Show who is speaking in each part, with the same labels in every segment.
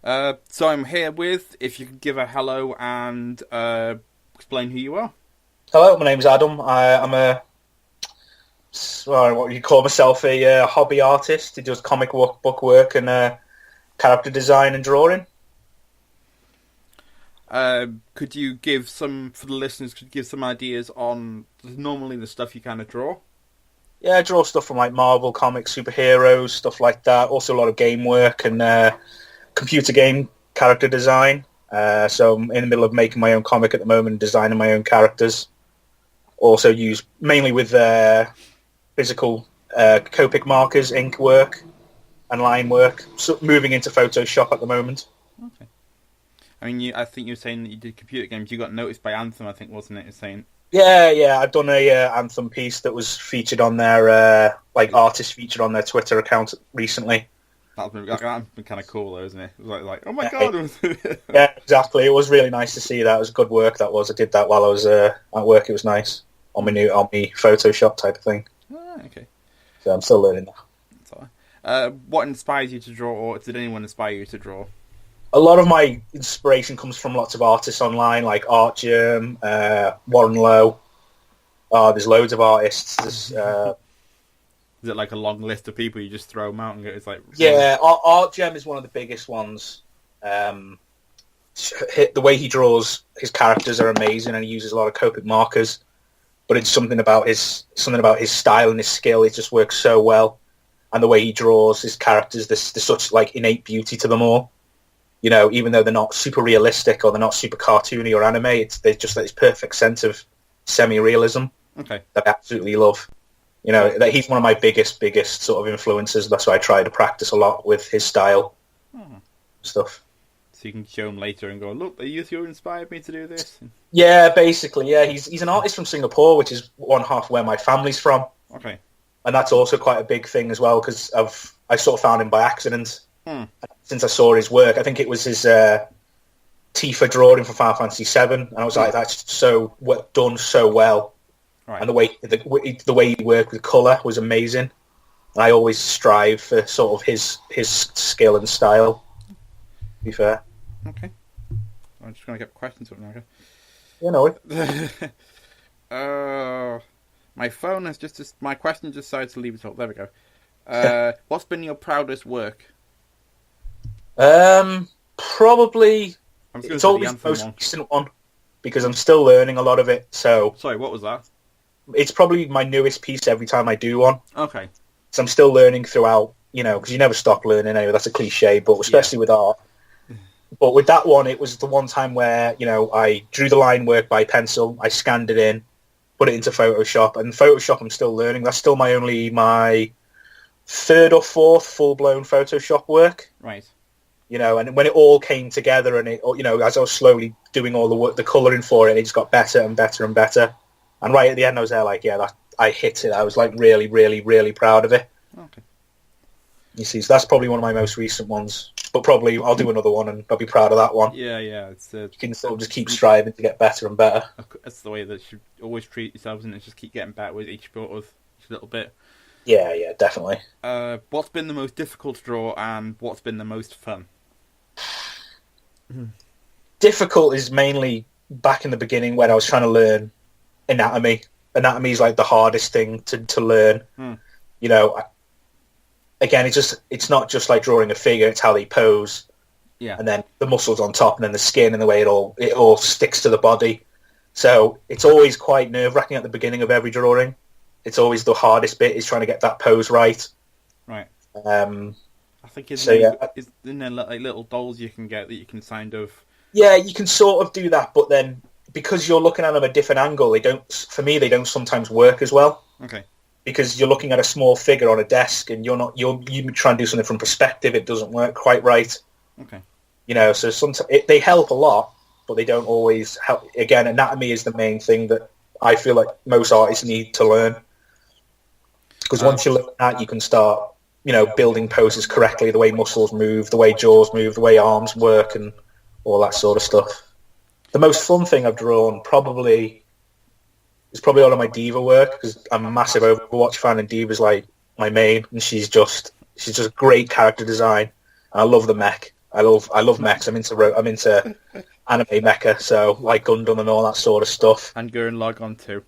Speaker 1: So I'm here with, if you could give a hello and explain who you are.
Speaker 2: Hello, my name's Adam. I'm what do you call myself, a hobby artist who does book work and character design and drawing.
Speaker 1: Could you give some, for the listeners, could you give some ideas on normally the stuff you kind of draw?
Speaker 2: Yeah, I draw stuff from like Marvel comics, superheroes, stuff like that. Also a lot of game work and computer game character design. So I'm in the middle of making my own comic at the moment, designing my own characters. Also use mainly with physical Copic markers, ink work, and line work. So moving into Photoshop at the moment.
Speaker 1: Okay. I mean, I think you were saying that you did computer games. You got noticed by Anthem, I think, wasn't it? You're saying.
Speaker 2: Yeah. I've done a Anthem piece that was featured on their artist featured on their Twitter account recently.
Speaker 1: That's been kind of cool, though, isn't it? It was like oh my
Speaker 2: Yeah,
Speaker 1: god!
Speaker 2: yeah, exactly. It was really nice to see that. It was good work. That was. I did that while I was at work. It was nice on me Photoshop type of thing.
Speaker 1: Okay.
Speaker 2: So I'm still learning that.
Speaker 1: That's all right. What inspires you to draw, or did anyone inspire you to draw?
Speaker 2: A lot of my inspiration comes from lots of artists online, like Artgerm, Warren Lowe. There's loads of artists.
Speaker 1: Is it like a long list of people you just throw them out and go? It's like
Speaker 2: Yeah, Artgerm is one of the biggest ones. The way he draws his characters are amazing, and he uses a lot of Copic markers. But it's something about his style and his skill. It just works so well, and the way he draws his characters, there's such like innate beauty to them all. You know, even though they're not super realistic or they're not super cartoony or anime, there's just this perfect sense of semi-realism
Speaker 1: okay.
Speaker 2: that I absolutely love. You know, that he's one of my biggest sort of influences. That's why I try to practice a lot with his style stuff.
Speaker 1: So you can show him later and go, look, you inspired me to do this.
Speaker 2: Yeah, basically, yeah. He's an artist from Singapore, which is one half where my family's from.
Speaker 1: Okay.
Speaker 2: And that's also quite a big thing as well, because I sort of found him by accident. Since I saw his work, I think it was his Tifa drawing for Final Fantasy VII, and I was like, that's done so well.
Speaker 1: Right.
Speaker 2: And the way he worked with colour was amazing. And I always strive for sort of his skill and style, to be fair.
Speaker 1: Okay. I'm just going to get questions up now. Okay?
Speaker 2: You know
Speaker 1: My phone has my question just decided to leave it up. There we go. What's been your proudest work?
Speaker 2: Probably it's always the most recent one because I'm still learning a lot of it. So
Speaker 1: sorry, what was that?
Speaker 2: It's probably my newest piece every time I do one.
Speaker 1: Okay.
Speaker 2: So I'm still learning throughout, you know, because you never stop learning anyway. That's a cliche, but especially with art. But with that one, it was the one time where, you know, I drew the line work by pencil, I scanned it in, put it into Photoshop, and Photoshop I'm still learning. That's still my third or fourth full-blown Photoshop work.
Speaker 1: Right.
Speaker 2: You know, and when it all came together and it, you know, as I was slowly doing all the work, the colouring for it, it just got better and better and better. And right at the end, I was there like, yeah, I hit it. I was like really, really, really proud of it.
Speaker 1: Okay.
Speaker 2: You see, so that's probably one of my most recent ones. But probably I'll do another one and I'll be proud of that one.
Speaker 1: Yeah. It's,
Speaker 2: you can sort of just keep striving to get better and better.
Speaker 1: That's the way that you should always treat yourselves, and just keep getting better with each little bit.
Speaker 2: Yeah, definitely.
Speaker 1: What's been the most difficult to draw, and what's been the most fun?
Speaker 2: Difficult is mainly back in the beginning when I was trying to learn anatomy. Anatomy is like the hardest thing to learn. You know, again, it's not just like drawing a figure; it's how they pose.
Speaker 1: Yeah.
Speaker 2: And then the muscles on top, and then the skin, and the way it all sticks to the body. So it's always quite nerve-wracking at the beginning of every drawing. It's always the hardest bit is trying to get that pose right.
Speaker 1: Right. I think
Speaker 2: is there
Speaker 1: like little dolls you can get that you can kind of...
Speaker 2: Yeah, you can sort of do that, but then because you're looking at them a different angle, they don't sometimes work as well.
Speaker 1: Okay.
Speaker 2: Because you're looking at a small figure on a desk, and you try and do something from perspective, it doesn't work quite right.
Speaker 1: Okay.
Speaker 2: You know, so sometimes they help a lot, but they don't always help. Again, anatomy is the main thing that I feel like most artists need to learn. Because once you learn that, you can start, you know, building poses correctly, the way muscles move, the way jaws move, the way arms work, and all that sort of stuff. The most fun thing I've drawn is probably all of my Diva work, because I'm a massive Overwatch fan, and Diva's like my main, and she's just great character design. And I love the mech. I love mechs. I'm into anime mecha, so like Gundam and all that sort of stuff.
Speaker 1: And Gurren Lagann too.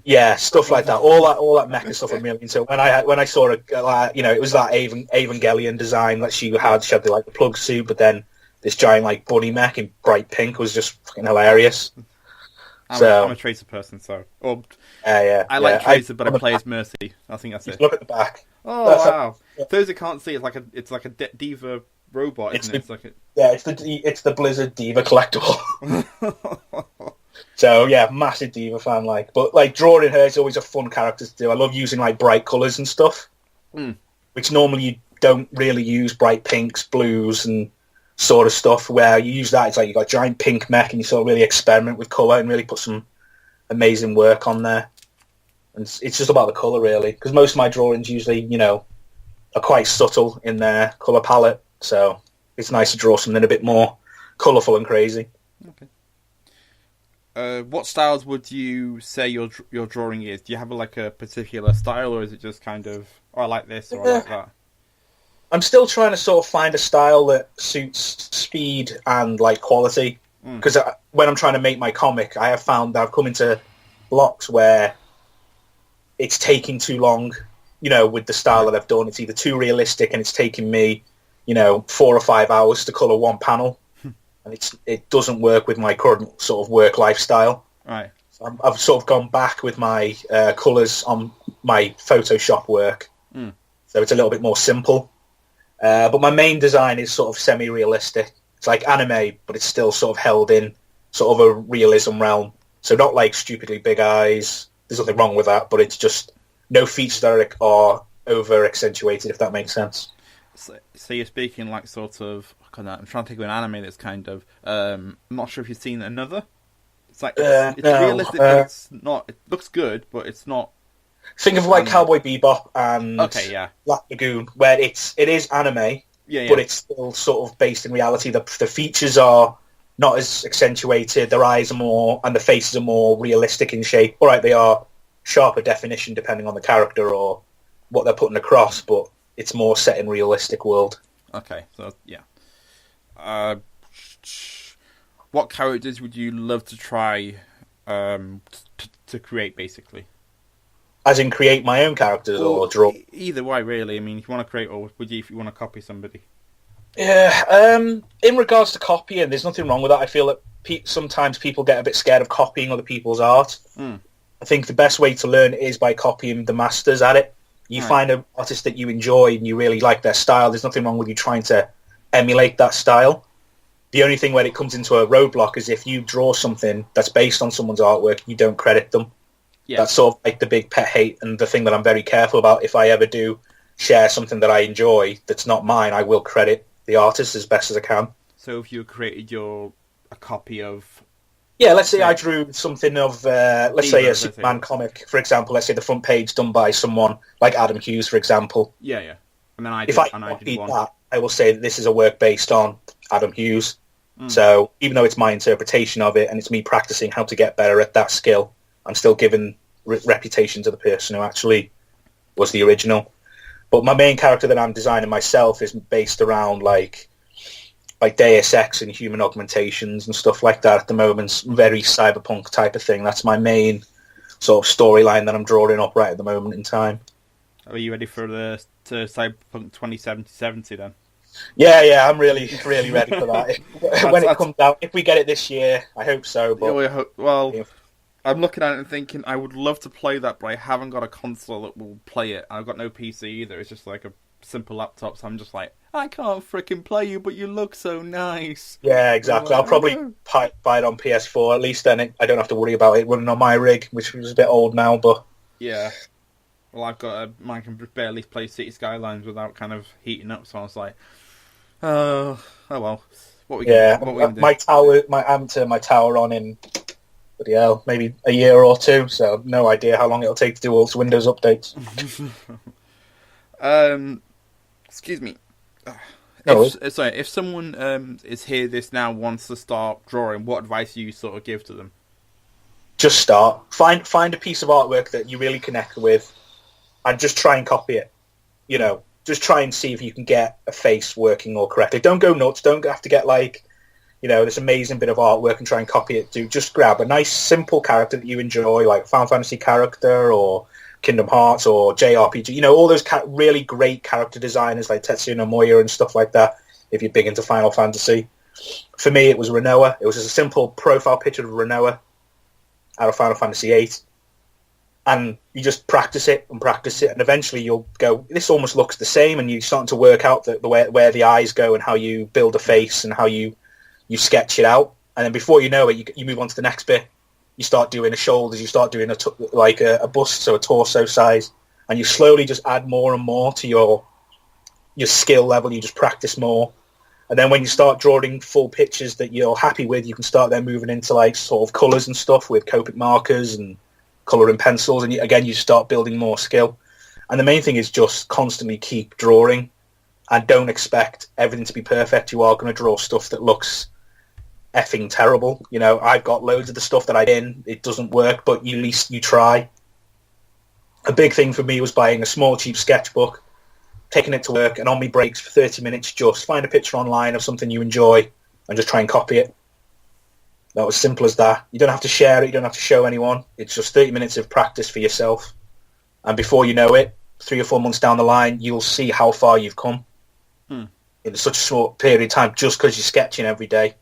Speaker 2: Yeah, stuff like that. All that mecha stuff I'm really into. When I saw it, it was that Evangelion design that she had. She had the plug suit, but then this giant like bunny mech in bright pink was just fucking hilarious.
Speaker 1: I'm a Tracer person, so I like Tracer, but I play as Mercy. I think that's it.
Speaker 2: Look at the back.
Speaker 1: Oh wow! For those who can't see, it's like a Diva robot, isn't it?
Speaker 2: It's the Blizzard Diva collectible. So yeah, massive Diva fan. But drawing her is always a fun character to do. I love using bright colours and stuff, which normally you don't really use. Bright pinks, blues, and sort of stuff. Where you use that, it's like you got a giant pink mech, and you sort of really experiment with colour and really put some amazing work on there. And it's just about the colour, really, because most of my drawings usually, are quite subtle in their colour palette. So it's nice to draw something a bit more colourful and crazy.
Speaker 1: Okay. What styles would you say your drawing is? Do you have a particular style, or is it just kind of, I like this or I like that?
Speaker 2: I'm still trying to sort of find a style that suits speed and quality. Because when I'm trying to make my comic, I have found that I've come into blocks where it's taking too long, with the style that I've done. It's either too realistic and it's taking me, 4 or 5 hours to colour one panel. And it doesn't work with my current sort of work lifestyle.
Speaker 1: Right.
Speaker 2: So I've sort of gone back with my colours on my Photoshop work. So it's a little bit more simple. But my main design is sort of semi-realistic. It's like anime, but it's still sort of held in sort of a realism realm. So not stupidly big eyes. There's nothing wrong with that, but it's just no features that are over-accentuated, if that makes sense.
Speaker 1: So you're speaking sort of... I'm trying to think of an anime that's kind of... I'm not sure if you've seen Another. It's it's realistic, but it's not... It looks good, but it's not...
Speaker 2: Think of Cowboy Bebop and Black Lagoon, where it is anime, but it's still sort of based in reality. The features are not as accentuated. Their eyes are more, and the faces are more realistic in shape. All right, they are sharper definition depending on the character or what they're putting across, but it's more set in realistic world.
Speaker 1: Okay, so yeah. What characters would you love to try to create, basically?
Speaker 2: As in create my own characters or draw?
Speaker 1: Either way, really. I mean, if you want to create, or would you if you want to copy somebody?
Speaker 2: Yeah, in regards to copying, there's nothing wrong with that. I feel that sometimes people get a bit scared of copying other people's art. I think the best way to learn is by copying the masters at it. You find an artist that you enjoy and you really like their style. There's nothing wrong with you trying to emulate that style. The only thing where it comes into a roadblock is if you draw something that's based on someone's artwork, you don't credit them. Yeah. That's sort of the big pet hate and the thing that I'm very careful about. If I ever do share something that I enjoy that's not mine, I will credit the artist as best as I can.
Speaker 1: So if you created a copy of...
Speaker 2: Yeah, let's say I drew something of, let's say a Superman comic, for example. Let's say the front page done by someone like Adam Hughes, for example.
Speaker 1: Yeah. And then I
Speaker 2: copied that, I will say that this is a work based on Adam Hughes. So even though it's my interpretation of it and it's me practicing how to get better at that skill, I'm still giving reputation to the person who actually was the original. But my main character that I'm designing myself is based around like Deus Ex and human augmentations and stuff like that at the moment. Very cyberpunk type of thing. That's my main sort of storyline that I'm drawing up right at the moment in time.
Speaker 1: Are you ready for the Cyberpunk 2070 then?
Speaker 2: Yeah, I'm really ready for that. When it comes out, if we get it this year, I hope so. But
Speaker 1: I'm looking at it and thinking I would love to play that, but I haven't got a console that will play it. I've got no PC either. It's just like a simple laptop, so I'm just like, I can't fricking play you, but you look so nice.
Speaker 2: Yeah, exactly. I'll probably buy it on PS4. At least then I don't have to worry about it running on my rig, which is a bit old now. But
Speaker 1: yeah, well, I can barely play City Skylines without kind of heating up. So I was like, oh well. What we gonna do?
Speaker 2: My tower, I'm turning my tower on in maybe a year or two. So no idea how long it'll take to do all its Windows updates.
Speaker 1: Excuse me.
Speaker 2: If
Speaker 1: someone is here this now wants to start drawing, what advice do you sort of give to them?
Speaker 2: Just start. Find a piece of artwork that you really connect with, and just try and copy it. just try and see if you can get a face working all correctly. Don't go nuts. Don't have to get like, this amazing bit of artwork and try and copy it. Just grab a nice, simple character that you enjoy, like Final Fantasy character or Kingdom Hearts or JRPG. All those really great character designers like Tetsuya Nomura and stuff like that, if you're big into Final Fantasy. For me, it was Rinoa. It was just a simple profile picture of Rinoa out of Final Fantasy VIII. And you just practice it, and eventually you'll go, this almost looks the same, and you're starting to work out the way where the eyes go and how you build a face and how you sketch it out. And then before you know it, you move on to the next bit. You start doing the shoulders, you start doing a bust, so a torso size, and you slowly just add more and more to your skill level. You just practice more. And then when you start drawing full pictures that you're happy with, you can start then moving into like sort of colours and stuff with Copic markers and colouring pencils. And you start building more skill. And the main thing is just constantly keep drawing and don't expect everything to be perfect. You are going to draw stuff that looks effing terrible. I've got loads of the stuff that I did. It doesn't work, but at least you try. A big thing for me was buying a small, cheap sketchbook, taking it to work, and on my breaks for 30 minutes, just find a picture online of something you enjoy and just try and copy it. That was simple as that. You don't have to share it. You don't have to show anyone. It's just 30 minutes of practice for yourself. And before you know it, 3 or 4 months down the line, you'll see how far you've come in such a short period of time just because you're sketching every day.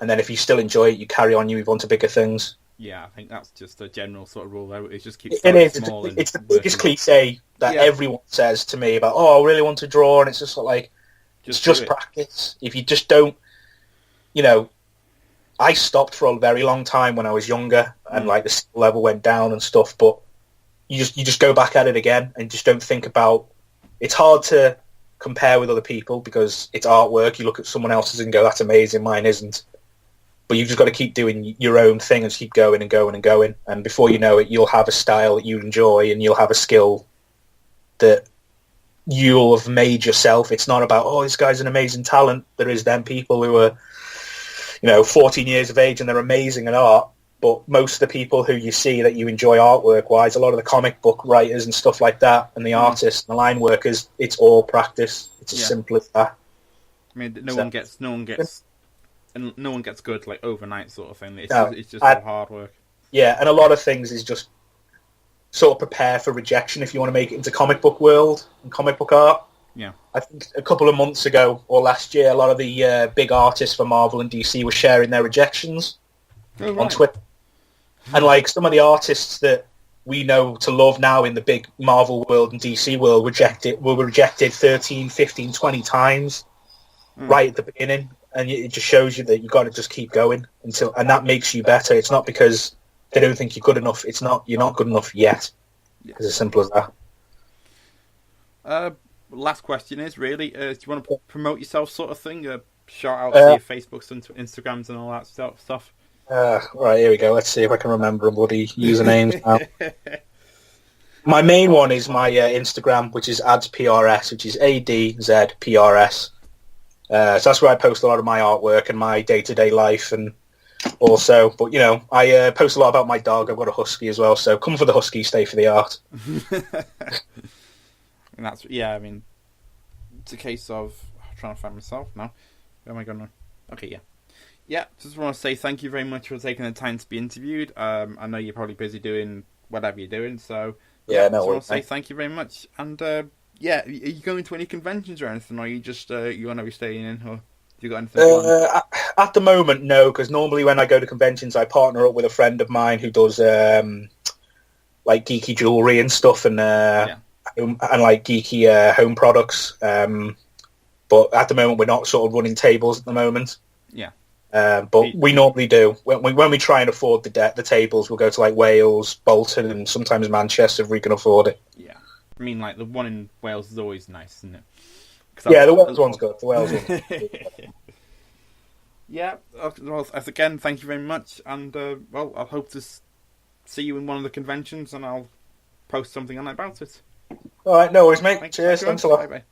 Speaker 2: And then if you still enjoy it, you carry on, you move on to bigger things.
Speaker 1: Yeah, I think that's just a general sort of rule. It just keeps
Speaker 2: small. It's the biggest cliche that everyone says to me about, I really want to draw, and it's just like, it's just practice. If you just don't, I stopped for a very long time when I was younger, and like the skill level went down and stuff, but you just go back at it again and just don't think about, it's hard to compare with other people because it's artwork. You look at someone else's and go, that's amazing, mine isn't. But you've just got to keep doing your own thing and keep going and going and going. And before you know it, you'll have a style that you enjoy and you'll have a skill that you'll have made yourself. It's not about, this guy's an amazing talent. There is them people who are, 14 years of age and they're amazing at art. But most of the people who you see that you enjoy artwork-wise, a lot of the comic book writers and stuff like that, and the artists and the line workers, it's all practice. It's as simple as that.
Speaker 1: I mean, no one gets and no one gets good like overnight sort of thing. It's just all hard work.
Speaker 2: Yeah, and a lot of things is just sort of prepare for rejection if you want to make it into comic book world and comic book art.
Speaker 1: Yeah.
Speaker 2: I think a couple of months ago or last year, a lot of the big artists for Marvel and DC were sharing their rejections on Twitter. And like some of the artists that we know to love now in the big Marvel world and DC world were rejected 13, 15, 20 times right at the beginning. And it just shows you that you've got to just keep going and that makes you better. It's not because they don't think you're good enough. You're not good enough yet. It's as simple as
Speaker 1: that. Last question is really, do you want to promote yourself sort of thing? Shout out to your Facebooks and Instagrams and all that stuff.
Speaker 2: Right, here we go. Let's see if I can remember bloody usernames now. My main one is my Instagram, which is ADZPRS, which is ADZPRS. So that's where I post a lot of my artwork and my day-to-day life, and also, but I post a lot about my dog. I've got a husky as well, so come for the husky, stay for the art.
Speaker 1: And that's I mean, it's a case of trying to find myself now. Where am I going now? Okay, yeah. Just want to say thank you very much for taking the time to be interviewed. I know you're probably busy doing whatever you're doing, so
Speaker 2: no.
Speaker 1: Just want to say thank you very much, and. Are you going to any conventions or anything, or are you just you want to be staying in, or have you got anything?
Speaker 2: At the moment, no, because normally when I go to conventions, I partner up with a friend of mine who does like geeky jewelry and stuff, and like geeky home products. But at the moment, we're not sort of running tables at the moment.
Speaker 1: Yeah.
Speaker 2: But we normally do when we try and afford the tables. We'll go to like Wales, Bolton, and sometimes Manchester if we can afford it.
Speaker 1: Yeah. I mean, like, the one in Wales is always nice, isn't it?
Speaker 2: Yeah, the Wales one's good. The Wales one.
Speaker 1: Yeah, well, again, thank you very much. And, I hope to see you in one of the conventions, and I'll post something on about it.
Speaker 2: All right, no worries, mate. Cheers. Thanks a lot.
Speaker 1: Bye-bye.